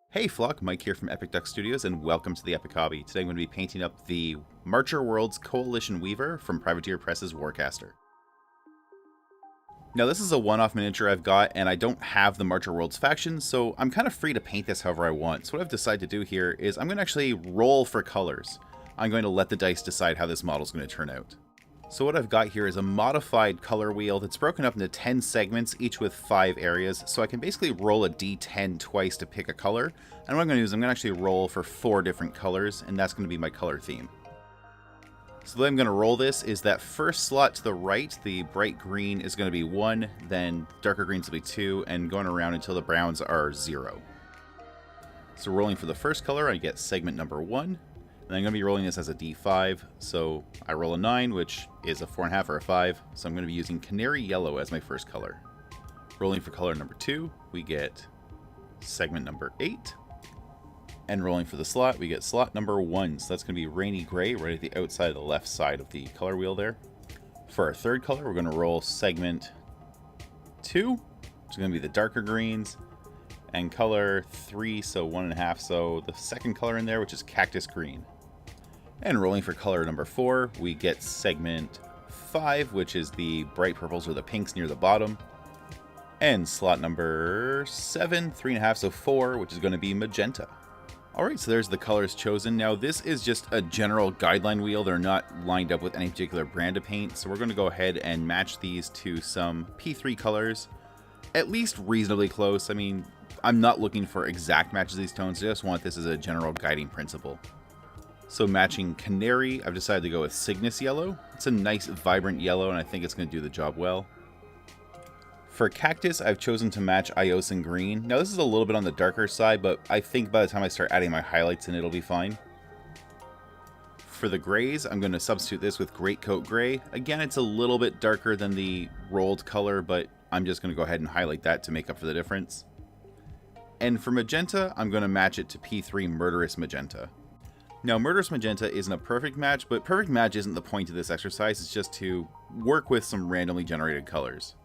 Hey Flock, Mike here from Epic Duck Studios, and welcome to the Epic Hobby. Today I'm going to be painting up the Marcher Worlds Coalition Weaver from Privateer Press's Warcaster. Now this is a one-off miniature I've got, and I don't have the Marcher Worlds faction, so I'm kind of free to paint this however I want. So what I've decided to do here is I'm going to actually roll for colors. I'm going to let the dice decide how this model is going to turn out. So what I've got here is a modified color wheel that's broken up into 10 segments, each with 5 areas, so I can basically roll a d10 twice to pick a color. And what I'm going to do is I'm going to actually roll for 4 different colors, and that's going to be my color theme. So the way I'm going to roll this is that first slot to the right, the bright green is going to be 1, then darker greens will be 2, and going around until the browns are 0. So rolling for the first color, I get segment number 1. And I'm going to be rolling this as a d5, so I roll a 9, which is a 4.5 or a 5, so I'm going to be using Canary Yellow as my first color. Rolling for color number 2, we get segment number 8. And rolling for the slot, we get slot number 1, so that's going to be Rainy Gray right at the outside of the left side of the color wheel there. For our third color, we're going to roll segment 2, which is going to be the darker greens, and color 3, so 1.5, so the second color in there, which is Cactus Green. And rolling for color number 4, we get segment 5, which is the bright purples or the pinks near the bottom. And slot number 7, 3.5, so 4, which is going to be Magenta. Alright, so there's the colors chosen. Now this is just a general guideline wheel. They're not lined up with any particular brand of paint, so we're going to go ahead and match these to some P3 colors. At least reasonably close. I mean, I'm not looking for exact matches of these tones, I just want this as a general guiding principle. So matching Canary, I've decided to go with Cygnus Yellow. It's a nice vibrant yellow and I think it's going to do the job well. For Cactus, I've chosen to match Iosin Green. Now this is a little bit on the darker side, but I think by the time I start adding my highlights in, it'll be fine. For the grays, I'm going to substitute this with Greatcoat Gray. Again, it's a little bit darker than the rolled color, but I'm just going to go ahead and highlight that to make up for the difference. And for Magenta, I'm going to match it to P3 Murderous Magenta. Now, Murderous Magenta isn't a perfect match, but perfect match isn't the point of this exercise, it's just to work with some randomly generated colors.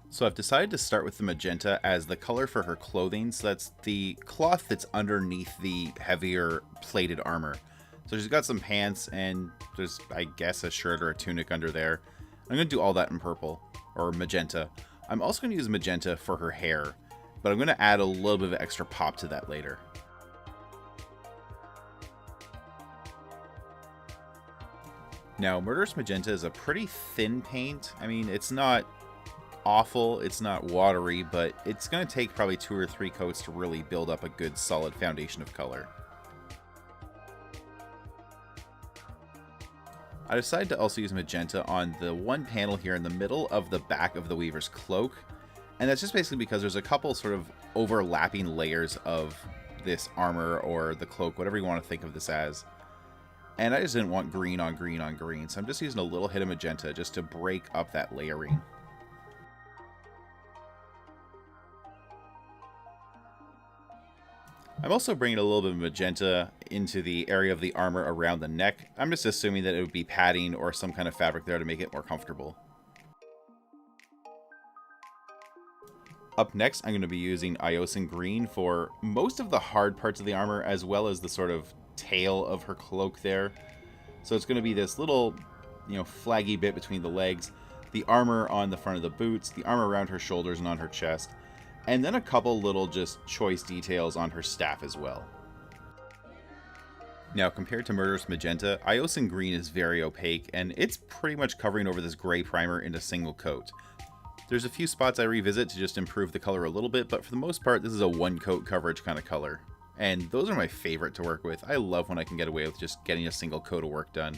So I've decided to start with the Magenta as the color for her clothing, so that's the cloth that's underneath the heavier plated armor. So she's got some pants and there's, I guess, a shirt or a tunic under there. I'm going to do all that in purple, or Magenta. I'm also going to use Magenta for her hair, but I'm going to add a little bit of extra pop to that later. Now, Murderous Magenta is a pretty thin paint. I mean, it's not awful, it's not watery, but it's going to take probably 2 or 3 coats to really build up a good solid foundation of color. I decided to also use Magenta on the one panel here in the middle of the back of the Weaver's cloak. And that's just basically because there's a couple sort of overlapping layers of this armor or the cloak, whatever you want to think of this as. And I just didn't want green on green on green, so I'm just using a little hit of Magenta just to break up that layering. I'm also bringing a little bit of Magenta into the area of the armor around the neck. I'm just assuming that it would be padding or some kind of fabric there to make it more comfortable. Up next, I'm going to be using Iosin Green for most of the hard parts of the armor, as well as the sort of tail of her cloak there. So it's going to be this little, flaggy bit between the legs, the armor on the front of the boots, the armor around her shoulders and on her chest, and then a couple little just choice details on her staff as well. Now, compared to Murderous Magenta, Iosin Green is very opaque, and it's pretty much covering over this gray primer in a single coat. There's a few spots I revisit to just improve the color a little bit, but for the most part, this is a one-coat coverage kind of color. And those are my favorite to work with. I love when I can get away with just getting a single coat of work done.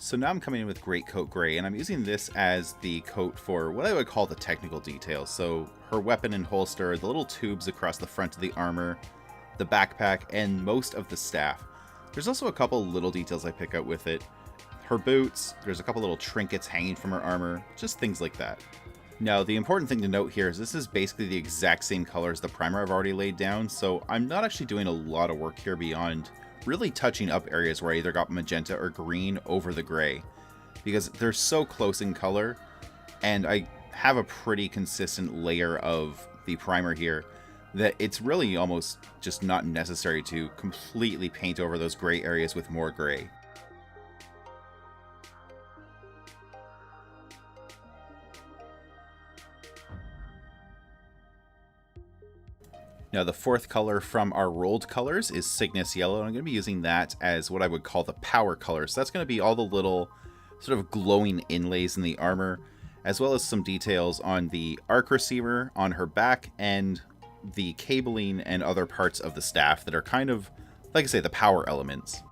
So now I'm coming in with Greatcoat Gray, and I'm using this as the coat for what I would call the technical details. So her weapon and holster, the little tubes across the front of the armor, the backpack, and most of the staff. There's also a couple little details I pick out with it. Her boots, there's a couple little trinkets hanging from her armor, just things like that. Now, the important thing to note here is this is basically the exact same color as the primer I've already laid down, so I'm not actually doing a lot of work here beyond really touching up areas where I either got magenta or green over the gray, because they're so close in color, and I have a pretty consistent layer of the primer here that it's really almost just not necessary to completely paint over those gray areas with more gray. Now, the fourth color from our rolled colors is Cygnus Yellow, and I'm going to be using that as what I would call the power color. So that's going to be all the little sort of glowing inlays in the armor, as well as some details on the arc receiver on her back and the cabling and other parts of the staff that are kind of, like I say, the power elements.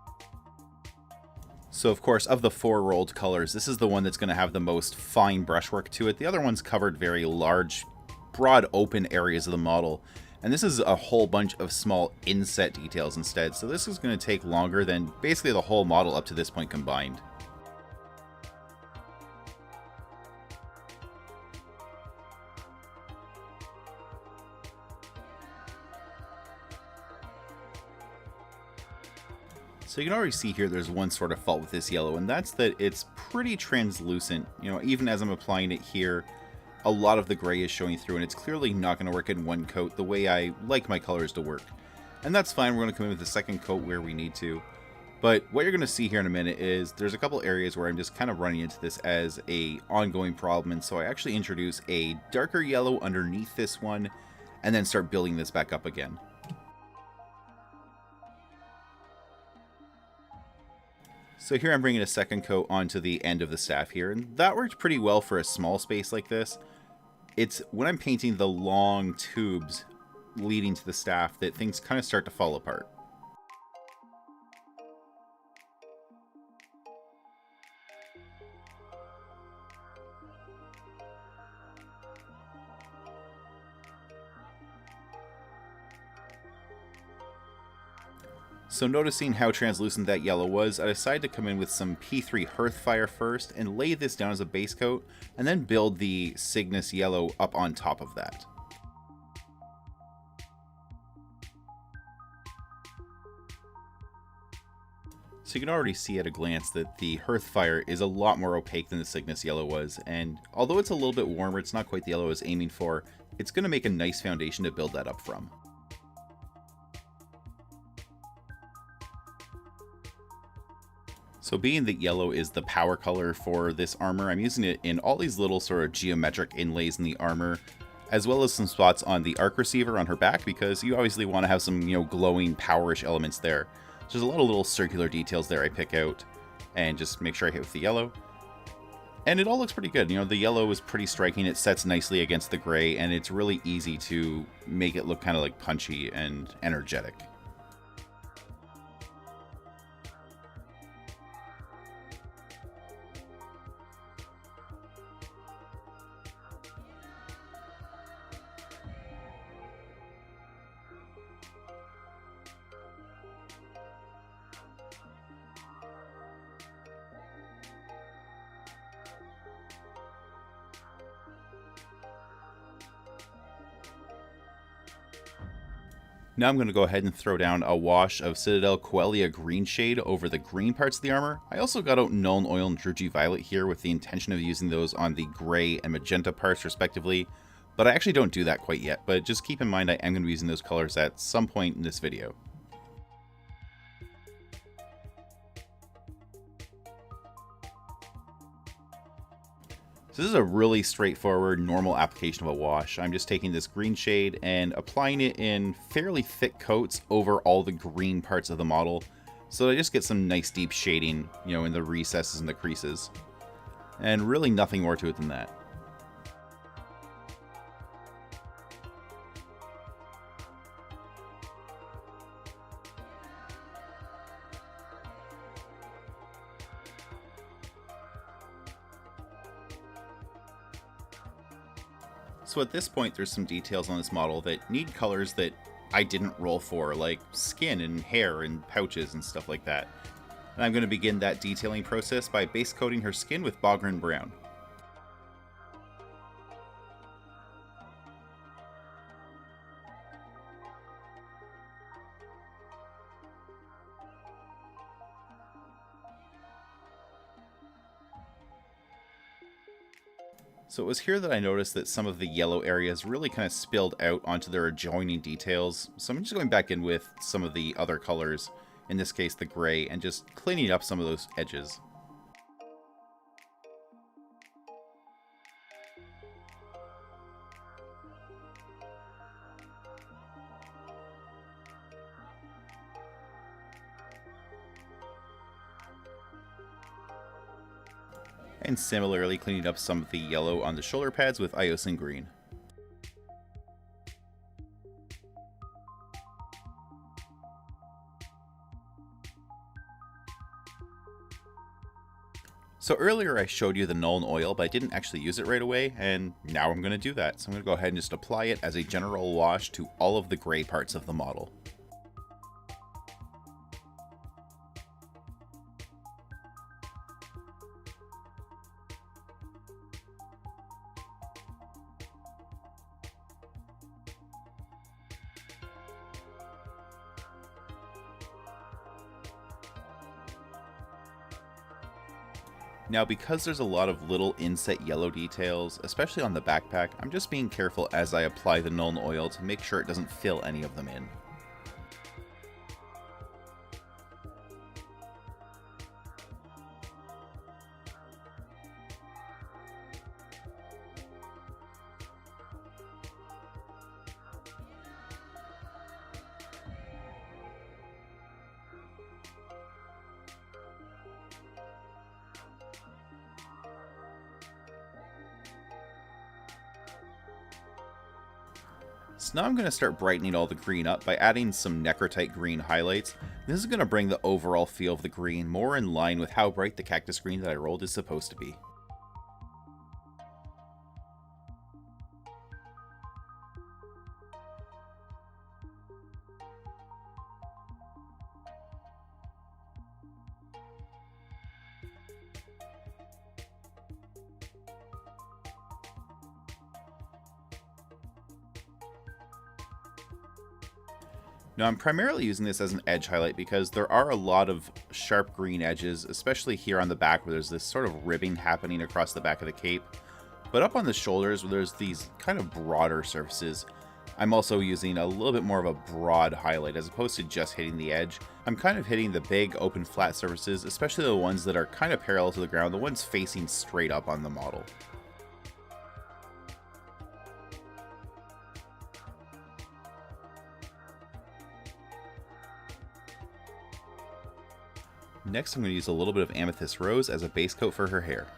So of course, of the four rolled colors, this is the one that's going to have the most fine brushwork to it. The other ones covered very large, broad open areas of the model. And this is a whole bunch of small inset details instead, so this is going to take longer than basically the whole model up to this point combined. So you can already see here there's one sort of fault with this yellow, and that's that it's pretty translucent. You know, even as I'm applying it here, a lot of the gray is showing through, and it's clearly not going to work in one coat the way I like my colors to work. And that's fine, we're going to come in with the second coat where we need to. But what you're going to see here in a minute is there's a couple areas where I'm just kind of running into this as a ongoing problem, and so I actually introduce a darker yellow underneath this one, and then start building this back up again. So here I'm bringing a second coat onto the end of the staff here, and that worked pretty well for a small space like this. It's when I'm painting the long tubes leading to the staff that things kind of start to fall apart. So noticing how translucent that yellow was, I decided to come in with some P3 Hearthfire first and lay this down as a base coat, and then build the Cygnus Yellow up on top of that. So you can already see at a glance that the Hearthfire is a lot more opaque than the Cygnus Yellow was, and although it's a little bit warmer, it's not quite the yellow I was aiming for, it's going to make a nice foundation to build that up from. So being that yellow is the power color for this armor, I'm using it in all these little sort of geometric inlays in the armor, as well as some spots on the arc receiver on her back, because you obviously want to have some, you know, glowing powerish elements there. So there's a lot of little circular details there I pick out and just make sure I hit with the yellow. And it all looks pretty good. You know, the yellow is pretty striking, it sets nicely against the gray, and it's really easy to make it look kind of like punchy and energetic. Now I'm going to go ahead and throw down a wash of Citadel Coelia Green Shade over the green parts of the armor. I also got out Nuln Oil and Drugy Violet here with the intention of using those on the gray and magenta parts respectively, but I actually don't do that quite yet, but just keep in mind I am going to be using those colors at some point in this video. So this is a really straightforward, normal application of a wash. I'm just taking this green shade and applying it in fairly thick coats over all the green parts of the model, so I just get some nice deep shading, you know, in the recesses and the creases. And really nothing more to it than that. So at this point, there's some details on this model that need colors that I didn't roll for, like skin and hair and pouches and stuff like that. And I'm going to begin that detailing process by base coating her skin with Bogren Brown. So it was here that I noticed that some of the yellow areas really kind of spilled out onto their adjoining details. So I'm just going back in with some of the other colors, in this case the gray, and just cleaning up some of those edges. And similarly cleaning up some of the yellow on the shoulder pads with Attribution Green. So earlier I showed you the Nuln Oil, but I didn't actually use it right away, and now I'm going to do that. So I'm going to go ahead and just apply it as a general wash to all of the gray parts of the model. Now, because there's a lot of little inset yellow details, especially on the backpack, I'm just being careful as I apply the Nuln Oil to make sure it doesn't fill any of them in. So now I'm going to start brightening all the green up by adding some Necrotic Green highlights. This is going to bring the overall feel of the green more in line with how bright the cactus green that I rolled is supposed to be. Now I'm primarily using this as an edge highlight because there are a lot of sharp green edges, especially here on the back where there's this sort of ribbing happening across the back of the cape. But up on the shoulders where there's these kind of broader surfaces, I'm also using a little bit more of a broad highlight as opposed to just hitting the edge. I'm kind of hitting the big open flat surfaces, especially the ones that are kind of parallel to the ground, the ones facing straight up on the model. Next, I'm going to use a little bit of Amethyst Rose as a base coat for her hair.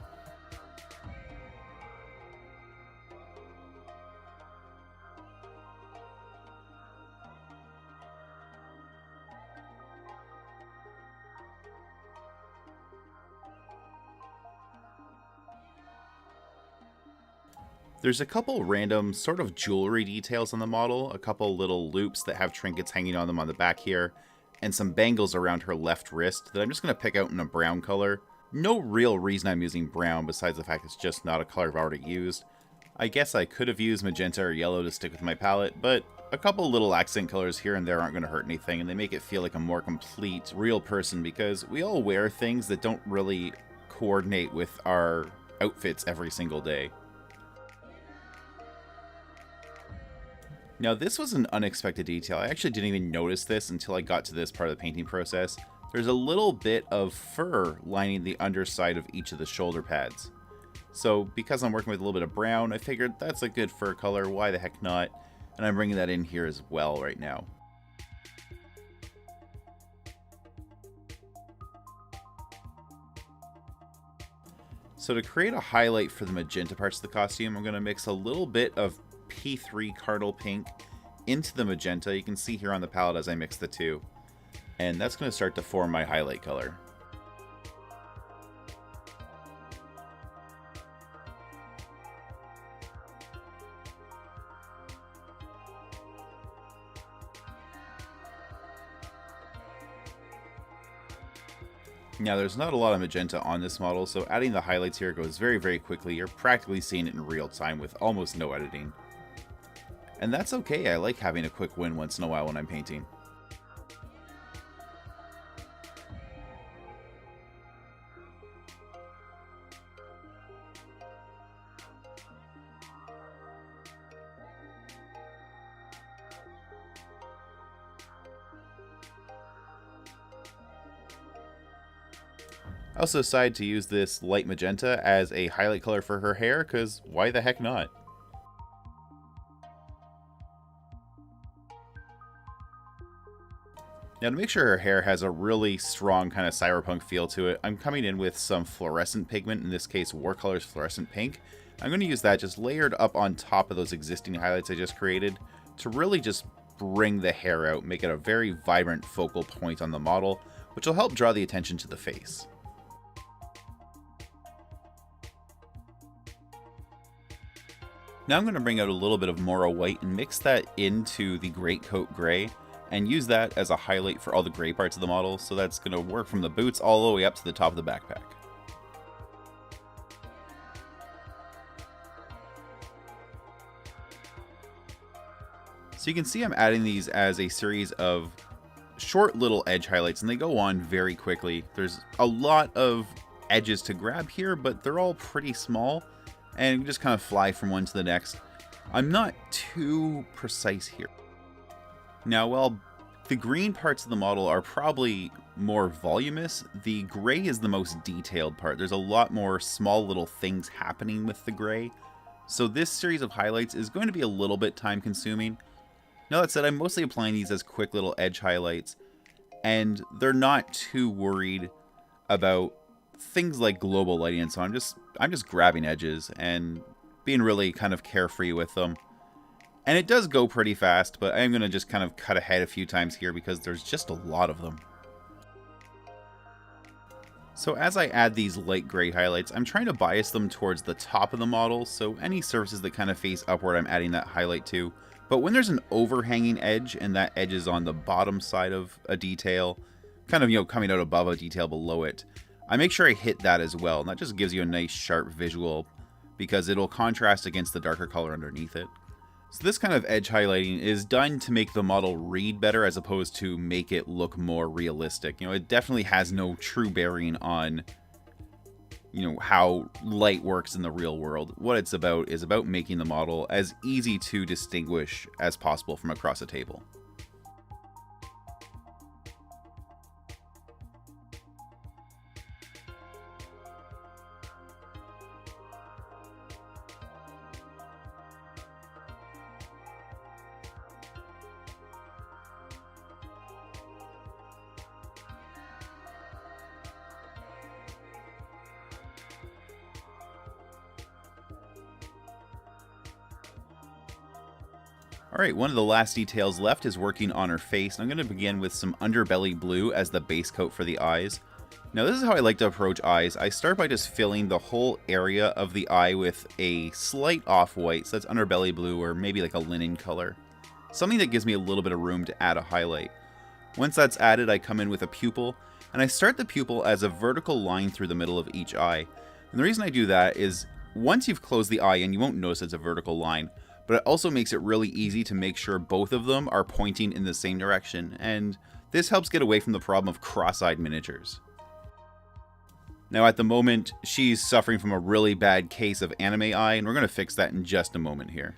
There's a couple random sort of jewelry details on the model, a couple little loops that have trinkets hanging on them on the back here, and some bangles around her left wrist that I'm just going to pick out in a brown color. No real reason I'm using brown besides the fact it's just not a color I've already used. I guess I could have used magenta or yellow to stick with my palette, but a couple little accent colors here and there aren't going to hurt anything, and they make it feel like a more complete, real person because we all wear things that don't really coordinate with our outfits every single day. Now this was an unexpected detail. I actually didn't even notice this until I got to this part of the painting process. There's a little bit of fur lining the underside of each of the shoulder pads. So because I'm working with a little bit of brown, I figured that's a good fur color, why the heck not? And I'm bringing that in here as well right now. So to create a highlight for the magenta parts of the costume, I'm going to mix a little bit of P3 Cardinal Pink into the magenta. You can see here on the palette as I mix the two. And that's going to start to form my highlight color. Now there's not a lot of magenta on this model, so adding the highlights here goes very, very quickly. You're practically seeing it in real time with almost no editing. And that's okay, I like having a quick win once in a while when I'm painting. I also decided to use this light magenta as a highlight color for her hair, because why the heck not? Now, to make sure her hair has a really strong kind of cyberpunk feel to it, I'm coming in with some fluorescent pigment, in this case Warcolor's Fluorescent Pink. I'm going to use that just layered up on top of those existing highlights I just created to really just bring the hair out, make it a very vibrant focal point on the model, which will help draw the attention to the face. Now I'm going to bring out a little bit of Mora White and mix that into the Greatcoat Gray, and use that as a highlight for all the gray parts of the model, so that's going to work from the boots all the way up to the top of the backpack. So you can see I'm adding these as a series of short little edge highlights, and they go on very quickly. There's a lot of edges to grab here, but they're all pretty small, and you just kind of fly from one to the next. I'm not too precise here. Now, while the green parts of the model are probably more voluminous, the gray is the most detailed part. There's a lot more small little things happening with the gray. So this series of highlights is going to be a little bit time consuming. Now that said, I'm mostly applying these as quick little edge highlights, and they're not too worried about things like global lighting and so on. I'm just grabbing edges and being really kind of carefree with them. And it does go pretty fast, but I'm going to just kind of cut ahead a few times here because there's just a lot of them. So as I add these light gray highlights, I'm trying to bias them towards the top of the model, so any surfaces that kind of face upward I'm adding that highlight to. But when there's an overhanging edge and that edge is on the bottom side of a detail, kind of, coming out above a detail below it, I make sure I hit that as well. And that just gives you a nice sharp visual because it'll contrast against the darker color underneath it. So this kind of edge highlighting is done to make the model read better as opposed to make it look more realistic. It definitely has no true bearing on, how light works in the real world. What it's about is about making the model as easy to distinguish as possible from across a table. Alright, one of the last details left is working on her face, and I'm going to begin with some underbelly blue as the base coat for the eyes. Now this is how I like to approach eyes. I start by just filling the whole area of the eye with a slight off-white, so that's underbelly blue or maybe like a linen color. Something that gives me a little bit of room to add a highlight. Once that's added, I come in with a pupil, and I start the pupil as a vertical line through the middle of each eye. And the reason I do that is once you've closed the eye, and you won't notice it's a vertical line, but it also makes it really easy to make sure both of them are pointing in the same direction, and this helps get away from the problem of cross-eyed miniatures. Now at the moment, she's suffering from a really bad case of anime eye, and we're going to fix that in just a moment here.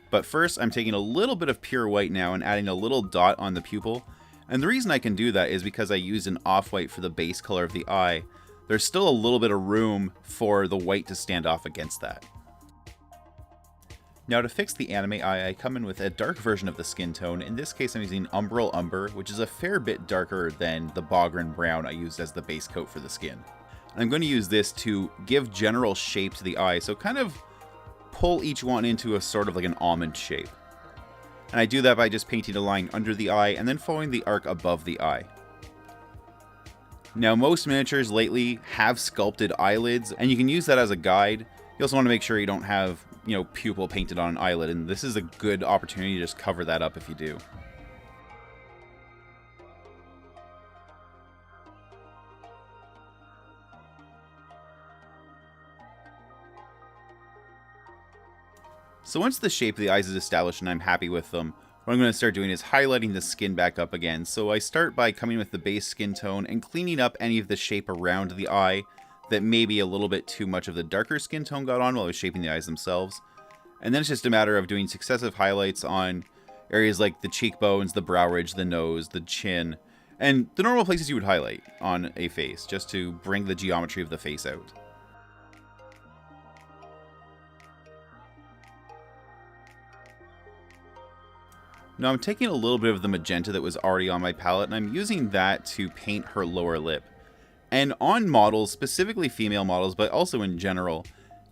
But first, I'm taking a little bit of pure white now and adding a little dot on the pupil, and the reason I can do that is because I used an off-white for the base color of the eye. There's still a little bit of room for the white to stand off against that. Now to fix the anime eye, I come in with a dark version of the skin tone. In this case I'm using Umbral Umber, which is a fair bit darker than the Bogran Brown I used as the base coat for the skin. And I'm going to use this to give general shape to the eye, so kind of pull each one into a sort of like an almond shape. And I do that by just painting a line under the eye and then following the arc above the eye. Now most miniatures lately have sculpted eyelids, and you can use that as a guide. You also want to make sure you don't have, pupil painted on an eyelid, and this is a good opportunity to just cover that up if you do. So once the shape of the eyes is established and I'm happy with them, what I'm going to start doing is highlighting the skin back up again. So I start by coming with the base skin tone and cleaning up any of the shape around the eye that maybe a little bit too much of the darker skin tone got on while I was shaping the eyes themselves. And then it's just a matter of doing successive highlights on areas like the cheekbones, the brow ridge, the nose, the chin, And the normal places you would highlight on a face, just to bring the geometry of the face out. Now I'm taking a little bit of the magenta that was already on my palette, and I'm using that to paint her lower lip. And on models, specifically female models, but also in general,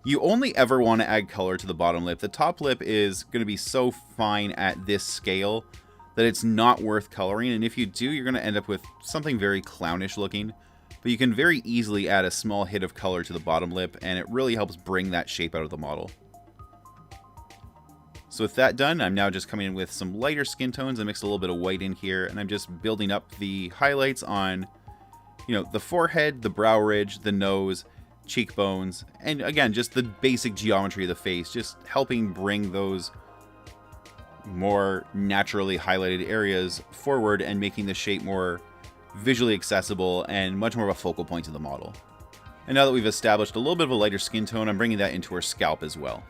you only ever want to add color to the bottom lip. The top lip is going to be so fine at this scale that it's not worth coloring, and if you do, you're going to end up with something very clownish looking. But you can very easily add a small hit of color to the bottom lip, and it really helps bring that shape out of the model. So with that done, I'm now just coming in with some lighter skin tones. I mixed a little bit of white in here, and I'm just building up the highlights on, you know, the forehead, the brow ridge, the nose, cheekbones, and again, just the basic geometry of the face, just helping bring those more naturally highlighted areas forward and making the shape more visually accessible and much more of a focal point to the model. And now that we've established a little bit of a lighter skin tone, I'm bringing that into her scalp as well.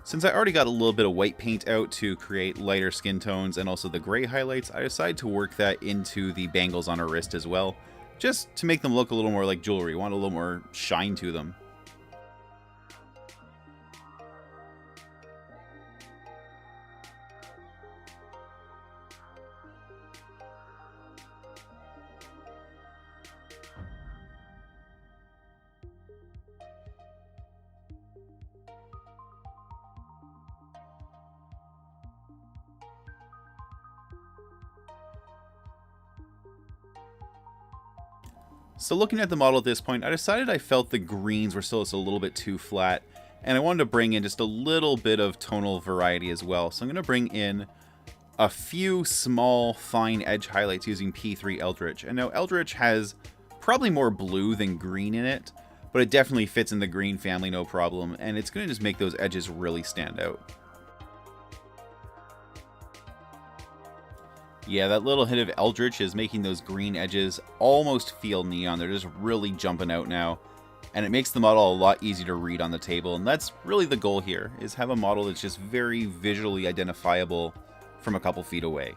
Since I already got a little bit of white paint out to create lighter skin tones and also the gray highlights, I decided to work that into the bangles on her wrist as well, just to make them look a little more like jewelry. Want a little more shine to them. So looking at the model at this point, I decided I felt the greens were still just a little bit too flat, and I wanted to bring in just a little bit of tonal variety as well. So I'm going to bring in a few small fine edge highlights using P3 Eldritch. And now Eldritch has probably more blue than green in it, but it definitely fits in the green family no problem, and it's going to just make those edges really stand out. Yeah, that little hit of Eldritch is making those green edges almost feel neon. They're just really jumping out now. And it makes the model a lot easier to read on the table. And that's really the goal here, is have a model that's just very visually identifiable from a couple feet away.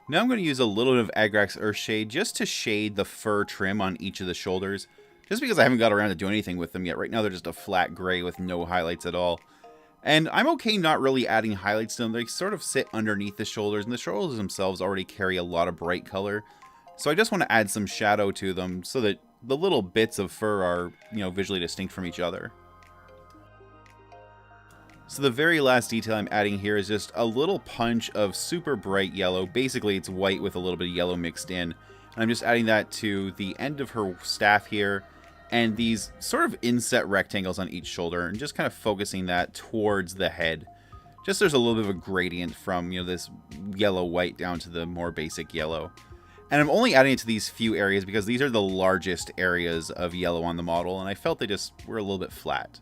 Now I'm going to use a little bit of Agrax Earthshade just to shade the fur trim on each of the shoulders, just because I haven't got around to doing anything with them yet. Right now they're just a flat gray with no highlights at all. And I'm okay not really adding highlights to them. They sort of sit underneath the shoulders, and the shoulders themselves already carry a lot of bright color. So I just want to add some shadow to them so that the little bits of fur are, you know, visually distinct from each other. So the very last detail I'm adding here is just a little punch of super bright yellow. Basically, it's white with a little bit of yellow mixed in. And I'm just adding that to the end of her staff here, and these sort of inset rectangles on each shoulder, and just kind of focusing that towards the head. Just there's a little bit of a gradient from, you know, this yellow-white down to the more basic yellow. And I'm only adding it to these few areas because these are the largest areas of yellow on the model, and I felt they just were a little bit flat.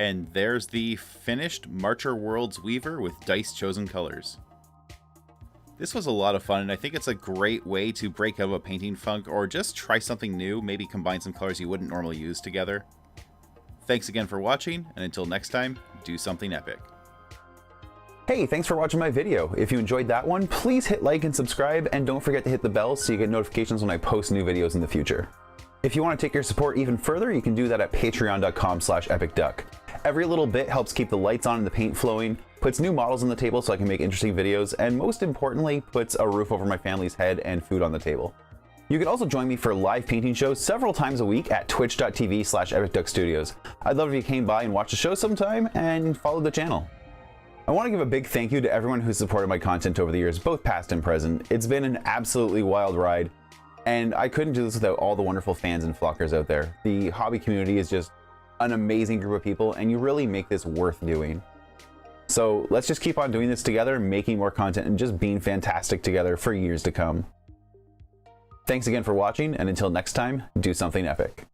And there's the finished Marcher Worlds Weaver with dice chosen colors. This was a lot of fun, and I think it's a great way to break out of a painting funk or just try something new, maybe combine some colors you wouldn't normally use together. Thanks again for watching, and until next time, do something epic. Hey, thanks for watching my video. If you enjoyed that one, please hit like and subscribe, and don't forget to hit the bell so you get notifications when I post new videos in the future. If you want to take your support even further, you can do that at patreon.com/epicduck. Every little bit helps keep the lights on and the paint flowing, puts new models on the table so I can make interesting videos, and most importantly, puts a roof over my family's head and food on the table. You can also join me for live painting shows several times a week at twitch.tv/epicduckstudios. I'd love if you came by and watched the show sometime and followed the channel. I want to give a big thank you to everyone who's supported my content over the years, both past and present. It's been an absolutely wild ride, and I couldn't do this without all the wonderful fans and flockers out there. The hobby community is just an amazing group of people, and you really make this worth doing. So let's just keep on doing this together, making more content, and just being fantastic together for years to come. Thanks again for watching, and until next time, do something epic.